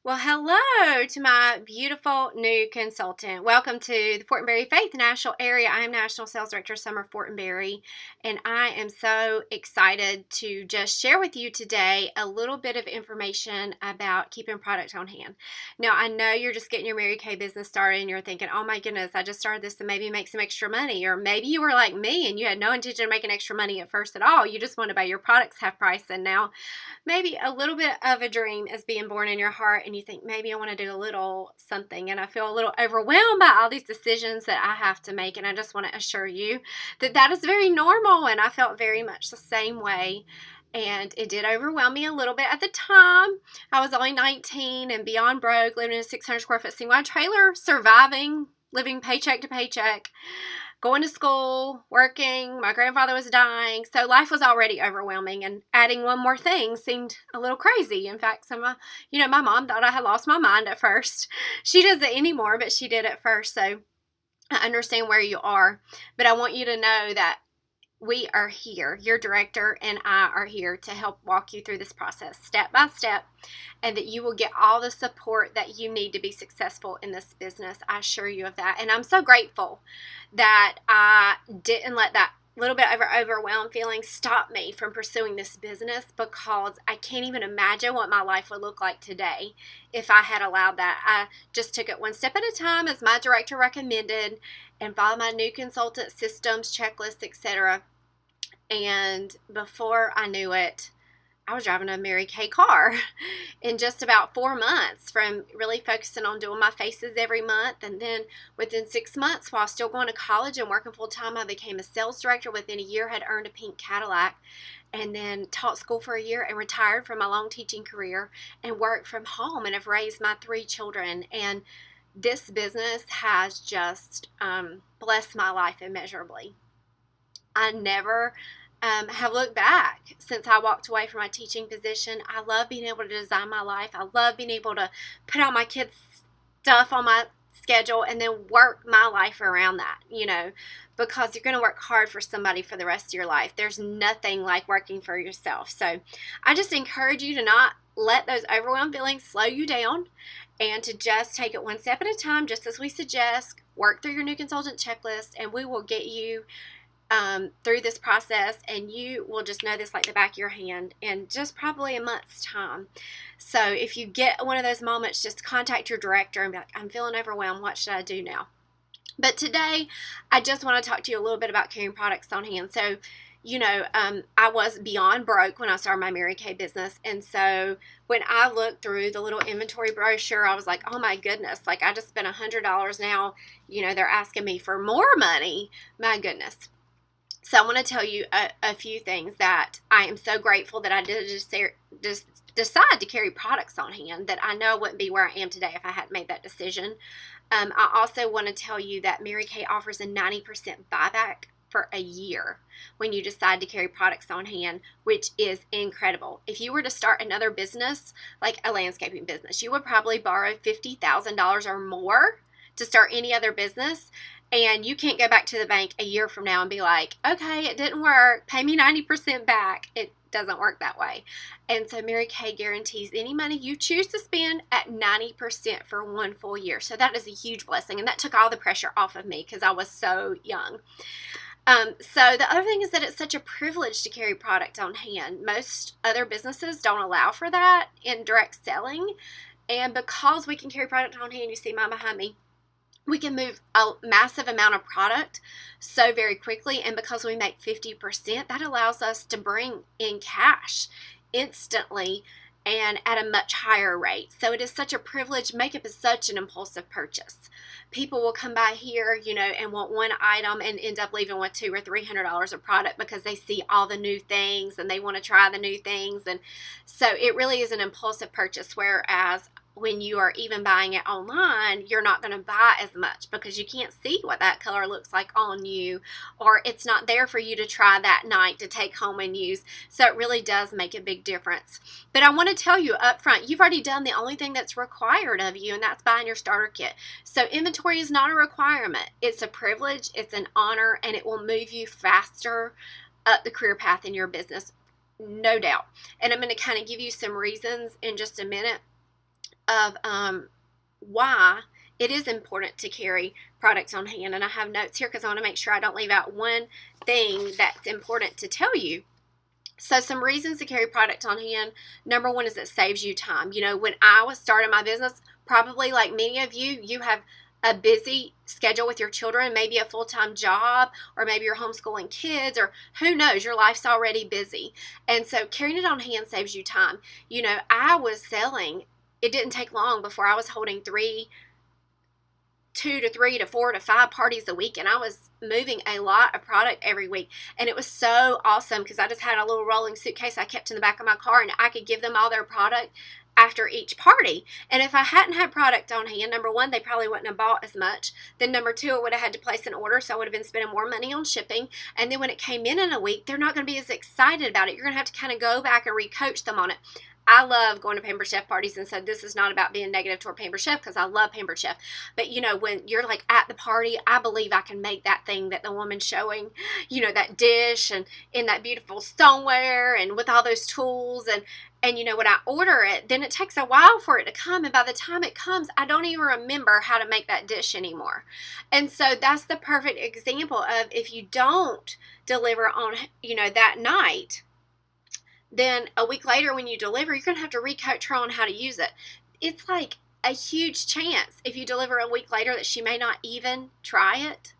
Well, hello to my beautiful new consultant. Welcome to the Fort and Berry Faith National Area. I am National Sales Director Summer Fort and Berry, and I am so excited to just share with you today a little bit of information about keeping product on hand. Now, I know you're just getting your Mary Kay business started and you're thinking, oh my goodness, I just started this to maybe make some extra money. Or maybe you were like me and you had no intention of making extra money at first at all. You just want to buy your products half price, and now maybe a little bit of a dream is being born in your heart and you think maybe I want to do a little something, and I feel a little overwhelmed by all these decisions that I have to make, and I just want to assure you that that is very normal, and I felt very much the same way. And it did overwhelm me a little bit at the time. I was only 19 and beyond broke, living in a 600 square foot single wide trailer, surviving, living paycheck to paycheck, going to school, working. My grandfather was dying, so life was already overwhelming, and adding one more thing seemed a little crazy. In fact, my mom thought I had lost my mind at first. She doesn't anymore, but she did at first, so I understand where you are. But I want you to know that we are here. Your director and I are here to help walk you through this process step by step, and that you will get all the support that you need to be successful in this business. I assure you of that. And I'm so grateful that I didn't let that little bit of overwhelmed feeling stop me from pursuing this business, because I can't even imagine what my life would look like today if I had allowed that. I just took it one step at a time, as my director recommended, and followed my new consultant systems, checklists, etc. And before I knew it, I was driving a Mary Kay car in just about 4 months, from really focusing on doing my faces every month. And then within 6 months, while still going to college and working full time, I became a sales director. Within a year, had earned a pink Cadillac, and then taught school for a year and retired from my long teaching career and worked from home, and have raised my 3 children. And this business has just blessed my life immeasurably. I never have looked back since I walked away from my teaching position. I love being able to design my life. I love being able to put all my kids' stuff on my schedule and then work my life around that, because you're going to work hard for somebody for the rest of your life. There's nothing like working for yourself. So I just encourage you to not let those overwhelmed feelings slow you down, and to just take it one step at a time, just as we suggest. Work through your new consultant checklist, and we will get you through this process, and you will just know this like the back of your hand in just probably a month's time. So if you get one of those moments, just contact your director and be like, I'm feeling overwhelmed. What should I do now? But today, I just want to talk to you a little bit about carrying products on hand. So, I was beyond broke when I started my Mary Kay business. And so when I looked through the little inventory brochure, I was like, oh my goodness, like I just spent $100 now. They're asking me for more money. My goodness. So I want to tell you a few things that I am so grateful that I did just decide to carry products on hand, that I know I wouldn't be where I am today if I hadn't made that decision. I also want to tell you that Mary Kay offers a 90% buyback for a year when you decide to carry products on hand, which is incredible. If you were to start another business, like a landscaping business, you would probably borrow $50,000 or more to start any other business. And you can't go back to the bank a year from now and be like, okay, it didn't work, pay me 90% back. It doesn't work that way. And so Mary Kay guarantees any money you choose to spend at 90% for one full year. So that is a huge blessing. And that took all the pressure off of me because I was so young. So the other thing is that it's such a privilege to carry product on hand. Most other businesses don't allow for that in direct selling. And because we can carry product on hand, you see mine behind me, we can move a massive amount of product so very quickly. And because we make 50%, that allows us to bring in cash instantly and at a much higher rate. So it is such a privilege. Makeup is such an impulsive purchase. People will come by here, and want one item and end up leaving with $200 or $300 of product because they see all the new things and they want to try the new things. And so it really is an impulsive purchase, whereas when you are even buying it online, you're not going to buy as much because you can't see what that color looks like on you, or it's not there for you to try that night to take home and use. So it really does make a big difference. But I want to tell you up front, you've already done the only thing that's required of you, and that's buying your starter kit. So inventory is not a requirement. It's a privilege, it's an honor, and it will move you faster up the career path in your business, no doubt. And I'm going to kind of give you some reasons in just a minute of why it is important to carry products on hand. And I have notes here because I want to make sure I don't leave out one thing that's important to tell you. So some reasons to carry product on hand. Number one is it saves you time. You know, when I was starting my business, probably like many of you, you have a busy schedule with your children, maybe a full-time job, or maybe you're homeschooling kids, or who knows, your life's already busy. And so carrying it on hand saves you time. You know, I was selling, it didn't take long before I was holding 2 to 3 to 4 to 5 parties a week, and I was moving a lot of product every week. And it was so awesome because I just had a little rolling suitcase I kept in the back of my car, and I could give them all their product after each party. And if I hadn't had product on hand, number one, they probably wouldn't have bought as much. Then number two, I would have had to place an order, so I would have been spending more money on shipping. And then when it came in a week, they're not going to be as excited about it. You're going to have to kind of go back and recoach them on it. I love going to Pampered Chef parties, and so this is not about being negative toward Pampered Chef because I love Pampered Chef. But, you know, when you're like at the party, I believe I can make that thing that the woman's showing, you know, that dish and in that beautiful stoneware and with all those tools. And you know, when I order it, then it takes a while for it to come. And by the time it comes, I don't even remember how to make that dish anymore. And so that's the perfect example of if you don't deliver on, you know, that night, then a week later when you deliver, you're going to have to recoach her on how to use it. It's like a huge chance if you deliver a week later that she may not even try it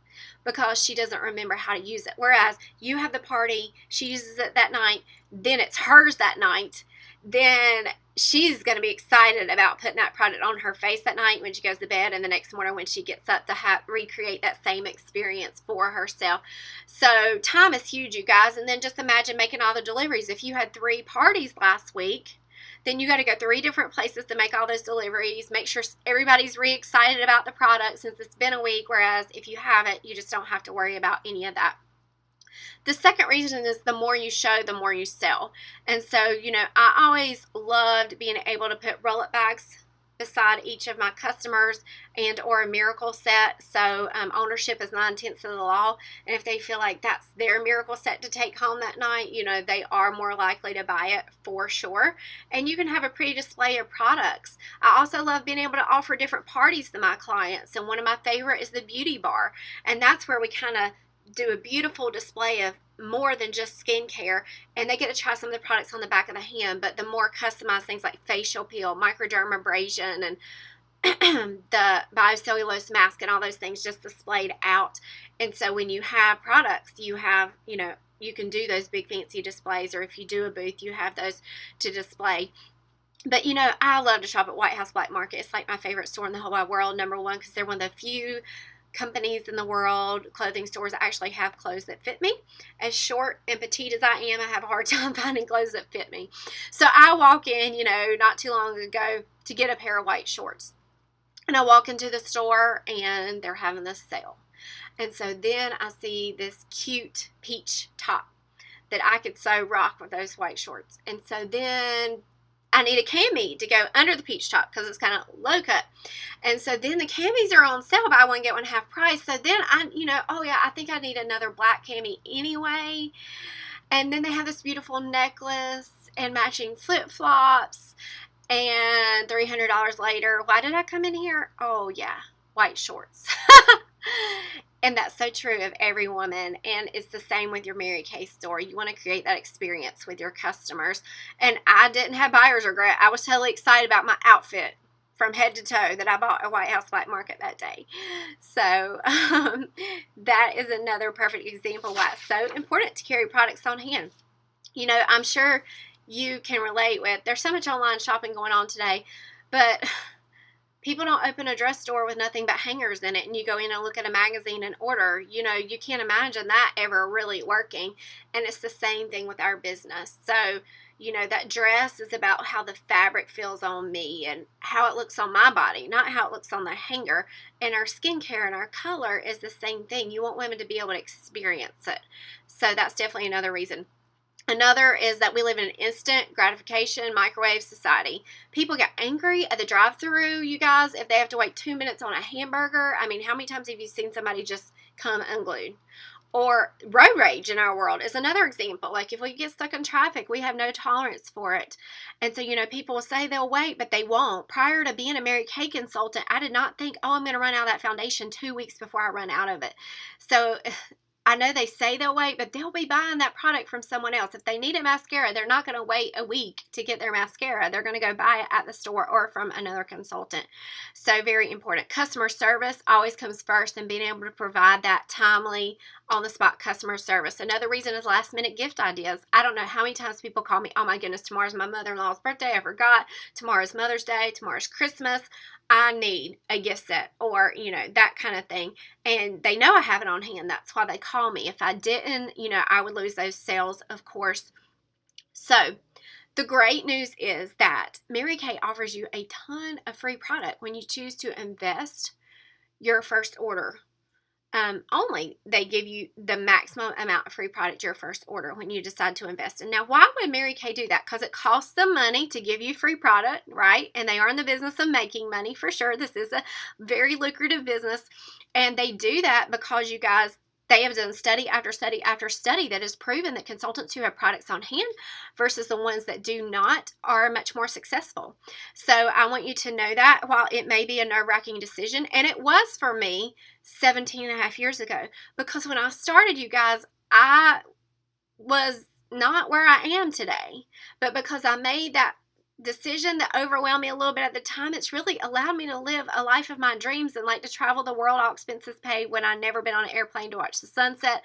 because she doesn't remember how to use it. Whereas you have the party, she uses it that night, then it's hers that night, then she's going to be excited about putting that product on her face that night when she goes to bed, and the next morning when she gets up to recreate that same experience for herself. So time is huge, you guys. And then just imagine making all the deliveries. If you had 3 parties last week, then you got to go 3 different places to make all those deliveries. Make sure everybody's re-excited about the product since it's been a week, whereas if you haven't, you just don't have to worry about any of that. The second reason is the more you show, the more you sell. And so, you know, I always loved being able to put roll-up bags beside each of my customers and or a miracle set. So ownership is 9/10 of the law. And if they feel like that's their miracle set to take home that night, you know, they are more likely to buy it for sure. And you can have a pretty display of products. I also love being able to offer different parties to my clients. And one of my favorite is the beauty bar. And that's where we kind of do a beautiful display of more than just skincare, and they get to try some of the products on the back of the hand, but the more customized things like facial peel, microdermabrasion, and the biocellulose mask and all those things just displayed out. And so when you have products, you have, you know, you can do those big fancy displays, or if you do a booth, you have those to display. But, you know, I love to shop at White House Black Market. It's like my favorite store in the whole wide world, number one, because they're one of the few companies in the world, clothing stores that actually have clothes that fit me. As short and petite as I am, I have a hard time finding clothes that fit me. So I walk in, you know, not too long ago to get a pair of white shorts. And I walk into the store and they're having this sale. And so then I see this cute peach top that I could so rock with those white shorts. And so then I need a cami to go under the peach top because it's kind of low cut. And so then the camis are on sale, buy one, get one half price. So then you know, oh yeah, I think I need another black cami anyway. And then they have this beautiful necklace and matching flip-flops. And $300 later, why did I come in here? Oh yeah, white shorts. And that's so true of every woman. And it's the same with your Mary Kay store. You want to create that experience with your customers. And I didn't have buyer's regret. I was totally excited about my outfit from head to toe that I bought at White House Black Market that day. So that is another perfect example why it's so important to carry products on hand. You know, I'm sure you can relate with, there's so much online shopping going on today, but people don't open a drugstore with nothing but hangers in it and you go in and look at a magazine and order. You know, you can't imagine that ever really working. And it's the same thing with our business. So, you know, that dress is about how the fabric feels on me and how it looks on my body, not how it looks on the hanger. And our skincare and our color is the same thing. You want women to be able to experience it. So that's definitely another reason. Another is that we live in an instant gratification microwave society. People get angry at the drive-thru, you guys, if they have to wait 2 minutes on a hamburger. I mean, how many times have you seen somebody just come unglued? Or road rage in our world is another example. Like if we get stuck in traffic, we have no tolerance for it. And so, people will say they'll wait, but they won't. Prior to being a Mary Kay consultant, I did not think, I'm going to run out of that foundation 2 weeks before I run out of it. So I know they say they'll wait, but they'll be buying that product from someone else. If they need a mascara, they're not going to wait a week to get their mascara. They're going to go buy it at the store or from another consultant. So very important. Customer service always comes first, and being able to provide that timely, on-the-spot customer service. Another reason is last-minute gift ideas. I don't know how many times people call me, oh my goodness, tomorrow's my mother-in-law's birthday, I forgot. Tomorrow's Mother's Day, tomorrow's Christmas. I need a gift set, or, that kind of thing. And they know I have it on hand. That's why they call me. If I didn't, I would lose those sales, of course. So the great news is that Mary Kay offers you a ton of free product when you choose to invest your first order. Only they give you the maximum amount of free product your first order when you decide to invest. And now, why would Mary Kay do that? Because it costs them money to give you free product, right? And they are in the business of making money for sure. This is a very lucrative business. And they do that because you guys, they have done study after study after study that has proven that consultants who have products on hand versus the ones that do not are much more successful. So I want you to know that while it may be a nerve-wracking decision, and it was for me 17 and a half years ago, because when I started, you guys, I was not where I am today, but because I made that decision that overwhelmed me a little bit at the time, it's really allowed me to live a life of my dreams and like to travel the world, all expenses paid, when I'd never been on an airplane to watch the sunset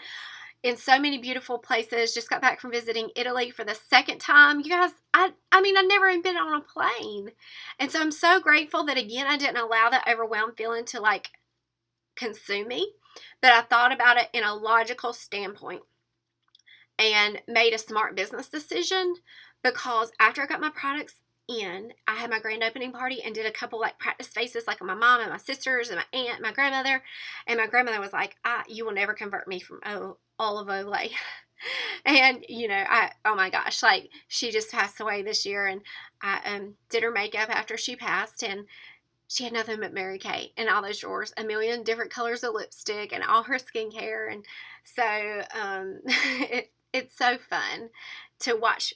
in so many beautiful places. Just got back from visiting Italy for the second time. You guys, I'd never even been on a plane. And so I'm so grateful that, again, I didn't allow that overwhelmed feeling to like consume me, but I thought about it in a logical standpoint and made a smart business decision, because after I got my products in, I had my grand opening party and did a couple like practice faces, like my mom and my sisters and my aunt and my grandmother. And my grandmother was like, you will never convert me from olive Olay. And, oh my gosh, like she just passed away this year, and I did her makeup after she passed, and she had nothing but Mary Kay in all those drawers, a million different colors of lipstick and all her skincare. And so it's so fun to watch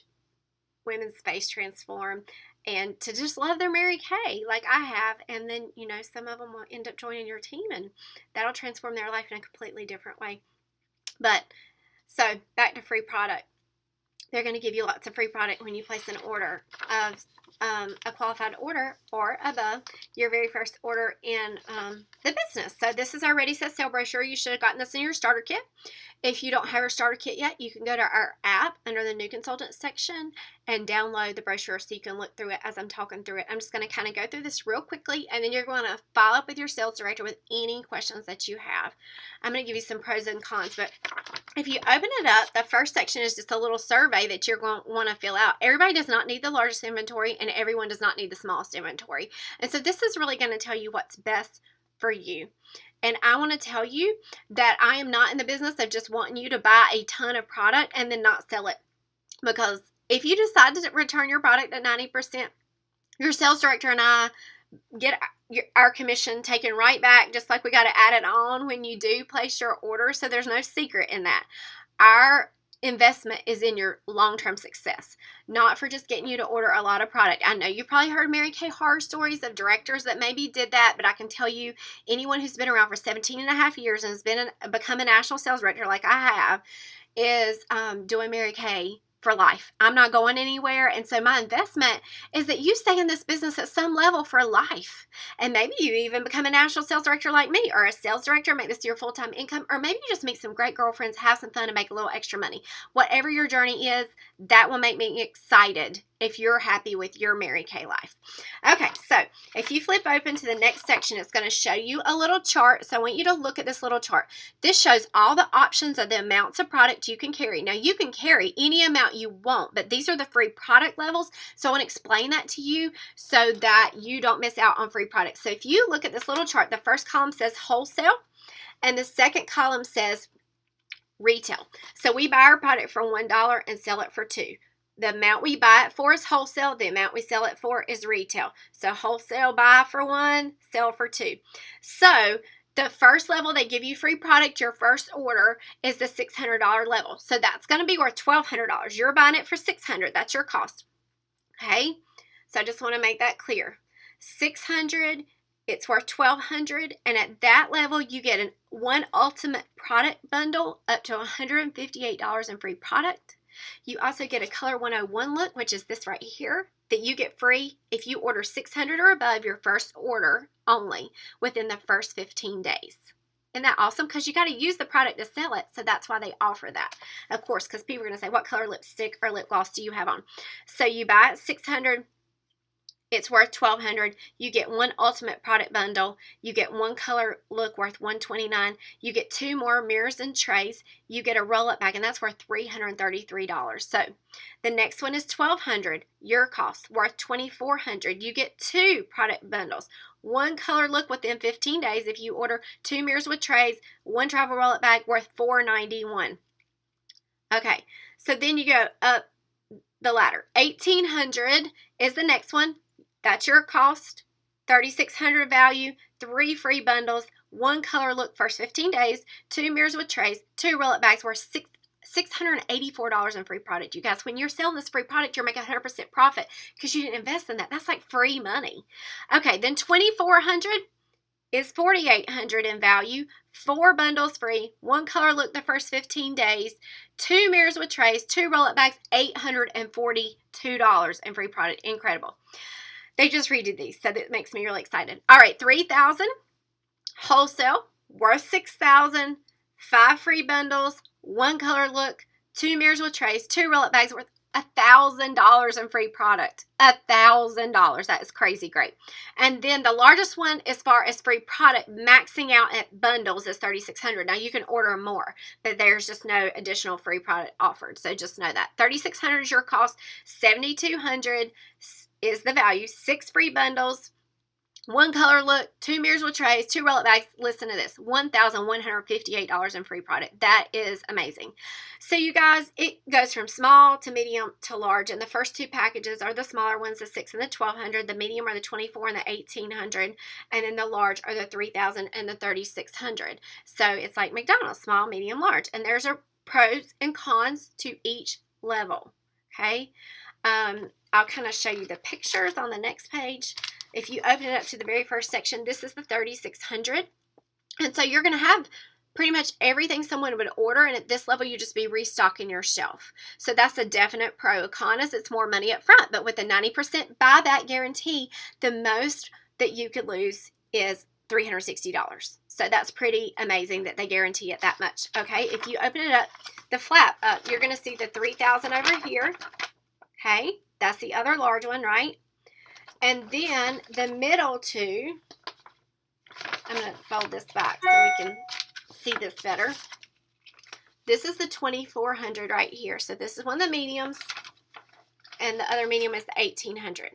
women's face transform and to just love their Mary Kay like I have. And then, some of them will end up joining your team, and that'll transform their life in a completely different way. But so back to free product. They're going to give you lots of free product when you place an order of a qualified order or above your very first order in the business. So this is our Ready, Set, Sale brochure. You should have gotten this in your starter kit. If you don't have your starter kit yet, you can go to our app under the New Consultant section and download the brochure so you can look through it as I'm talking through it. I'm just going to kind of go through this real quickly, and then you're going to follow up with your sales director with any questions that you have. I'm going to give you some pros and cons, but if you open it up, the first section is just a little survey that you're going to want to fill out. Everybody does not need the largest inventory, and everyone does not need the smallest inventory. And so this is really going to tell you what's best for you. And I want to tell you that I am not in the business of just wanting you to buy a ton of product and then not sell it. Because if you decide to return your product at 90%, your sales director and I get our commission taken right back, just like we got to add it on when you do place your order. So there's no secret in that. Our investment is in your long-term success, not for just getting you to order a lot of product. I know you've probably heard Mary Kay horror stories of directors that maybe did that, but I can tell you, anyone who's been around for 17 and a half years and has become a national sales director like I have is doing Mary Kay for life. I'm not going anywhere. And so my investment is that you stay in this business at some level for life. And maybe you even become a national sales director like me, or a sales director, make this your full-time income, or maybe you just meet some great girlfriends, have some fun, and make a little extra money. Whatever your journey is, that will make me excited if you're happy with your Mary Kay life. Okay, so if you flip open to the next section, it's going to show you a little chart. So I want you to look at this little chart. This shows all the options of the amounts of product you can carry. Now, you can carry any amount you want, but these are the free product levels. So I want to explain that to you so that you don't miss out on free products. So if you look at this little chart, the first column says wholesale, and the second column says retail. So we buy our product for $1 and sell it for $2. The amount we buy it for is wholesale. The amount we sell it for is retail. So wholesale, buy for $1, sell for $2. So The first level they give you free product, your first order, is the $600 level. So that's going to be worth $1,200. You're buying it for $600. That's your cost. Okay? So I just want to make that clear. $600, it's worth $1,200, and at that level you get one ultimate product bundle up to $158 in free product. You also get a Color 101 look, which is this right here, that you get free if you order $600 or above your first order only within the first 15 days. Isn't that awesome? Because you got to use the product to sell it, so that's why they offer that. Of course, because people are going to say, what color lipstick or lip gloss do you have on? So you buy it $600. It's worth $1,200. You get one ultimate product bundle. You get one color look worth $129. You get 2 more mirrors and trays. You get a roll-up bag, and that's worth $333. So the next one is $1,200. Your cost worth $2,400. You get 2 product bundles. One color look within 15 days if you order 2 mirrors with trays, 1 travel roll-up bag worth $491. Okay, so then you go up the ladder. $1,800 is the next one. That's your cost, $3,600 value, 3 free bundles, 1 color look first 15 days, 2 mirrors with trays, 2 roll-up bags worth $684 in free product. You guys, when you're selling this free product, you're making 100% profit because you didn't invest in that. That's like free money. Okay, then $2,400 is $4,800 in value, 4 bundles free, 1 color look the first 15 days, 2 mirrors with trays, 2 roll-up bags, $842 in free product. Incredible. They just redid these, so that makes me really excited. All right, $3,000 wholesale, worth $6,000, 5 free bundles, 1 color look, 2 mirrors with trays, 2 roll-up bags worth $1,000 in free product. $1,000. That is crazy great. And then the largest one as far as free product maxing out at bundles is $3,600. Now you can order more, but there's just no additional free product offered. So just know that. $3,600 is your cost. $7,200 is the value. 6 free bundles, 1 color look, 2 mirrors with trays, 2 roll-up bags. Listen to this, $1,158 in free product. That is amazing. So you guys, it goes from small to medium to large, and the first 2 packages are the smaller ones, the $600 and the $1,200. The medium are the $2,400 and the $1,800, and then the large are the $3,000 and the $3,600. So it's like McDonald's, small, medium, large, and there's a pros and cons to each level. Okay. I'll kind of show you the pictures on the next page. If you open it up to the very first section, this is the $3,600. And so you're going to have pretty much everything someone would order, and at this level, you just be restocking your shelf. So that's a definite pro. A con is it's more money up front, but with a 90% buyback guarantee, the most that you could lose is $360. So that's pretty amazing that they guarantee it that much. Okay, if you open it up, the flap up, you're going to see the $3,000 over here. Okay, that's the other large one, right? And then the middle 2, I'm going to fold this back so we can see this better. This is the $2,400 right here. So this is one of the mediums, and the other medium is the $1,800.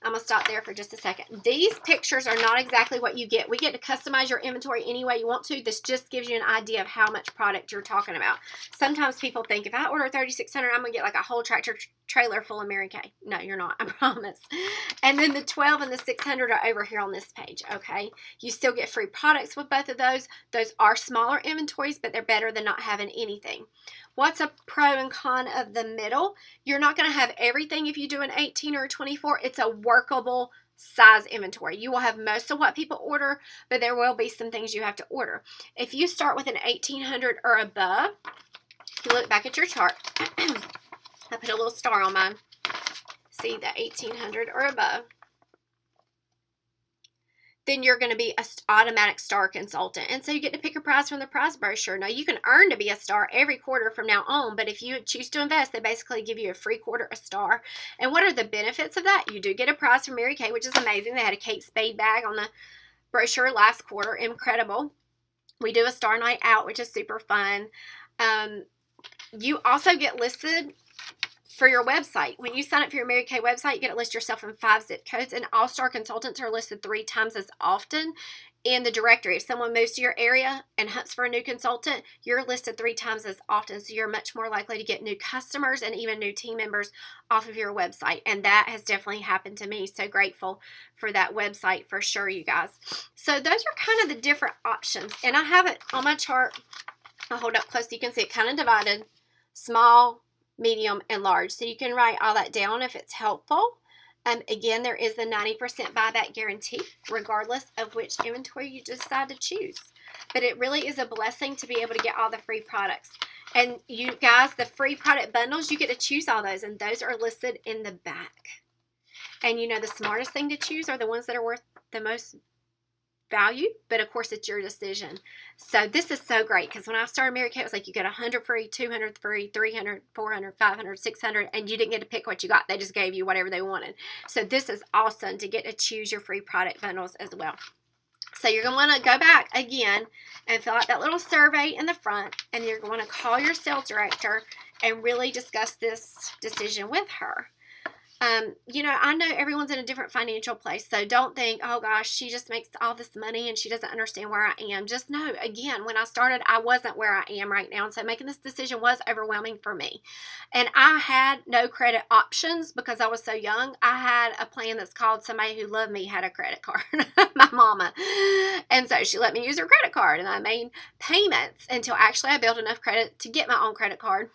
I'm going to stop there for just a second. These pictures are not exactly what you get. We get to customize your inventory any way you want to. This just gives you an idea of how much product you're talking about. Sometimes people think if I order $3,600, I'm going to get like a whole tractor trailer full of Mary Kay. No, you're not. I promise. And then the 12 and the 600 are over here on this page, okay? You still get free products with both of those. Those are smaller inventories, but they're better than not having anything. What's a pro and con of the middle? You're not going to have everything if you do an 18 or a 24. It's a workable size inventory. You will have most of what people order, but there will be some things you have to order. If you start with an 1,800 or above, if you look back at your chart, I put a little star on mine. See the 1,800 or above. Then you're going to be an automatic star consultant. And so you get to pick a prize from the prize brochure. Now, you can earn to be a star every quarter from now on, but if you choose to invest, they basically give you a free quarter a star. And what are the benefits of that? You do get a prize from Mary Kay, which is amazing. They had a Kate Spade bag on the brochure last quarter. Incredible. We do a star night out, which is super fun. You also get listed for your website. When you sign up for your Mary Kay website, you get to list yourself in 5 zip codes, and all-star consultants are listed 3 times as often in the directory. If someone moves to your area and hunts for a new consultant, you're listed 3 times as often, so you're much more likely to get new customers and even new team members off of your website, and that has definitely happened to me. So grateful for that website for sure, you guys. So those are kind of the different options, and I have it on my chart. I'll hold up close so you can see it kind of divided: small, medium, and large. So you can write all that down if it's helpful. Again, there is the 90% buyback guarantee, regardless of which inventory you decide to choose. But it really is a blessing to be able to get all the free products. And you guys, the free product bundles, you get to choose all those, and those are listed in the back. And you know, the smartest thing to choose are the ones that are worth the most value, but of course it's your decision. So this is so great, because when I started Mary Kay, it was like you get 100 free, 200 free, 300, 400, 500, 600, and you didn't get to pick what you got. They just gave you whatever they wanted. So this is awesome to get to choose your free product bundles as well. So you're going to want to go back again and fill out that little survey in the front, and you're going to call your sales director and really discuss this decision with her. You know, I know everyone's in a different financial place, so don't think, oh gosh, she just makes all this money and she doesn't understand where I am. Just know, again, when I started, I wasn't where I am right now, and so making this decision was overwhelming for me. And I had no credit options because I was so young. I had a plan that's called Somebody Who Loved Me Had a Credit Card, my mama. And so she let me use her credit card, and I made payments until actually I built enough credit to get my own credit card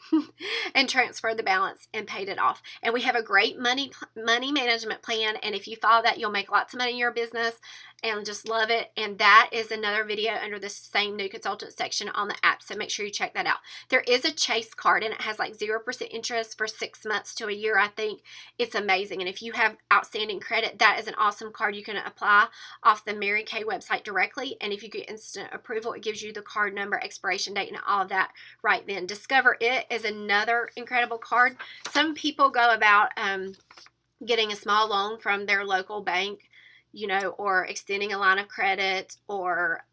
and transferred the balance and paid it off. And we have a great money management plan, and if you follow that, you'll make lots of money in your business and just love it. And that is another video under the same new consultant section on the app, so make sure you check that out. There is a Chase card, and it has like 0% interest for 6 months to a year. I think it's amazing, and if you have outstanding credit, that is an awesome card. You can apply off the Mary Kay website directly, and if you get instant approval, it gives you the card number, expiration date, and all of that right then. Discover It is another incredible card. Some people go about getting a small loan from their local bank, you know, or extending a line of credit, or,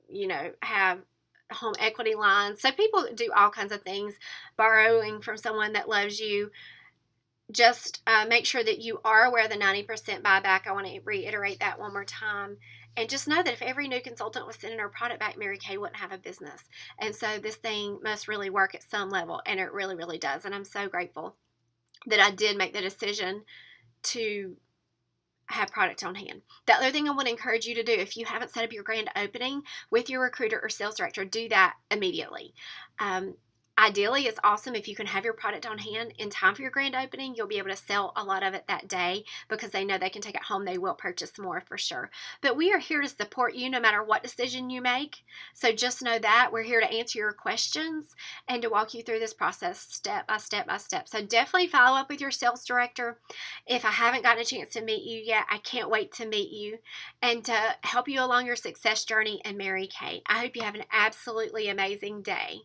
you know, have home equity lines. So people do all kinds of things, borrowing from someone that loves you. Just make sure that you are aware of the 90% buyback. I want to reiterate that one more time. And just know that if every new consultant was sending her product back, Mary Kay wouldn't have a business. And so this thing must really work at some level, and it really, really does. And I'm so grateful that I did make the decision to have product on hand. The other thing I want to encourage you to do, if you haven't set up your grand opening with your recruiter or sales director, do that immediately. Ideally, it's awesome if you can have your product on hand in time for your grand opening. You'll be able to sell a lot of it that day because they know they can take it home. They will purchase more for sure. But we are here to support you no matter what decision you make. So just know that we're here to answer your questions and to walk you through this process step by step by step. So definitely follow up with your sales director. If I haven't gotten a chance to meet you yet, I can't wait to meet you and to help you along your success journey in Mary Kay. I hope you have an absolutely amazing day.